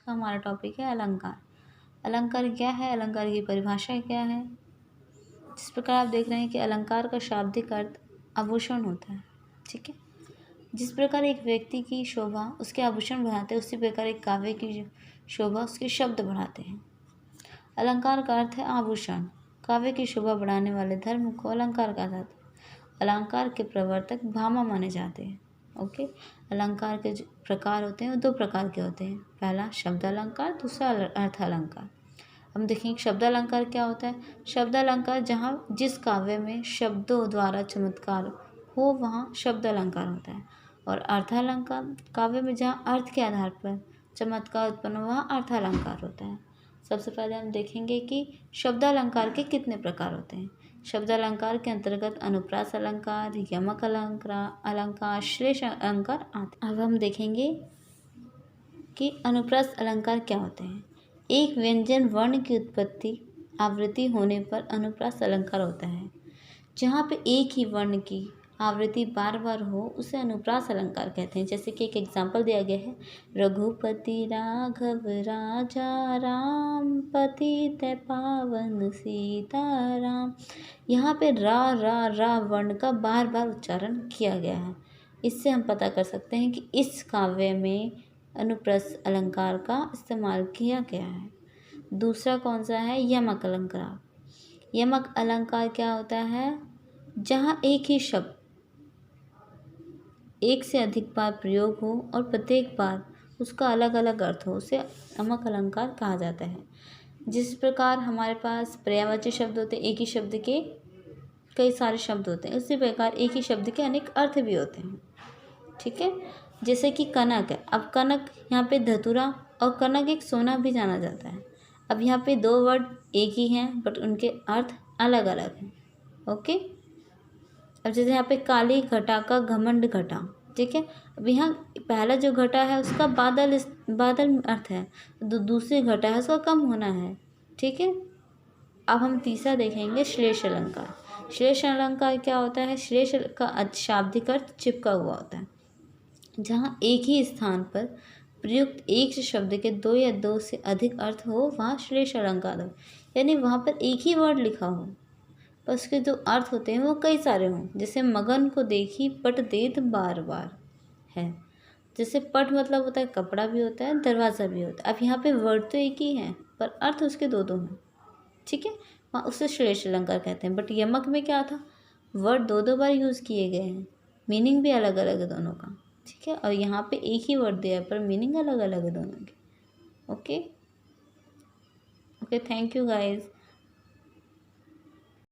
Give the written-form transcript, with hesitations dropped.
का हमारा टॉपिक है अलंकार। अलंकार क्या है, अलंकार की परिभाषा क्या है। जिस प्रकार आप देख रहे हैं कि अलंकार का शाब्दिक अर्थ आभूषण होता है, ठीक है। जिस प्रकार एक व्यक्ति की शोभा उसके आभूषण बढ़ाते हैं, उसी प्रकार एक काव्य की शोभा उसके शब्द बढ़ाते हैं। अलंकार का अर्थ है आभूषण। काव्य की शोभा बढ़ाने वाले धर्म को अलंकार कहा जाता है। अलंकार के प्रवर्तक भामा माने जाते हैं। ओके, अलंकार के जो प्रकार होते हैं वो दो प्रकार के होते हैं। पहला शब्द अलंकार, दूसरा अर्थ अलंकार। हम देखेंगे शब्द अलंकार क्या होता है। शब्द अलंकार जहाँ जिस काव्य में शब्दों द्वारा चमत्कार हो वहाँ शब्द अलंकार होता है। और अर्थ अलंकार काव्य में जहाँ अर्थ के आधार पर चमत्कार उत्पन्न हो वहाँ अर्थ अलंकार होता है। सबसे पहले हम देखेंगे कि शब्द अलंकार के कितने प्रकार होते हैं। शब्द अलंकार के अंतर्गत अनुप्रास अलंकार, यमक अलंकार, श्लेष अलंकार आदि। अब हम देखेंगे कि अनुप्रास अलंकार क्या होते हैं। एक व्यंजन वर्ण की उत्पत्ति आवृत्ति होने पर अनुप्रास अलंकार होता है। जहाँ पे एक ही वर्ण की आवृत्ति बार बार हो उसे अनुप्रास अलंकार कहते हैं। जैसे कि एक एग्जाम्पल दिया गया है, रघुपति राघव राजा राम पतित पावन सीताराम। यहाँ पे रा वर्ण का बार बार उच्चारण किया गया है। इससे हम पता कर सकते हैं कि इस काव्य में अनुप्रास अलंकार का इस्तेमाल किया गया है। दूसरा कौन सा है, यमक अलंकार। यमक अलंकार क्या होता है, जहाँ एक ही शब्द एक से अधिक बार प्रयोग हो और प्रत्येक बार उसका अलग अलग अर्थ हो, उसे यमक अलंकार कहा जाता है। जिस प्रकार हमारे पास पर्यायवाची शब्द होते हैं, एक ही शब्द के कई सारे शब्द होते हैं, उसी प्रकार एक ही शब्द के अनेक अर्थ भी होते हैं, ठीक है। जैसे कि कनक है। अब कनक यहाँ पे धतूरा और कनक एक सोना भी जाना जाता है। अब यहाँ पे दो वर्ड एक ही हैं बट उनके अर्थ अलग अलग हैं। ओके, अब जैसे यहाँ पे काली घटा का घमंड घटा, ठीक है। अब यहाँ पहला जो घटा है उसका बादल अर्थ है, दूसरी घटा है उसका कम होना है, ठीक है। अब हम तीसरा देखेंगे श्लेष अलंकार। श्लेष अलंकार क्या होता है, श्लेष का शाब्दिक अर्थ चिपका हुआ होता है। जहाँ एक ही स्थान पर प्रयुक्त एक से शब्द के दो या दो से अधिक अर्थ हो वहाँ श्लेष अलंकार हो। यानी वहाँ पर एक ही वर्ड लिखा हो पर उसके जो अर्थ होते हैं वो कई सारे हों। जैसे मगन को देखी पट देत बार बार है। जैसे पट मतलब होता है कपड़ा भी होता है, दरवाज़ा भी होता है। अब यहाँ पे वर्ड तो एक ही है पर अर्थ उसके दो दो हैं, ठीक है। वहाँ उसे श्लेष अलंकार कहते हैं। बट यमक में क्या था, वर्ड दो दो बार यूज़ किए गए हैं, मीनिंग भी अलग अलग है दोनों का, ठीक है। और यहाँ पे एक ही वर्ड दिया है पर मीनिंग अलग अलग है दोनों के। Okay, thank you guys.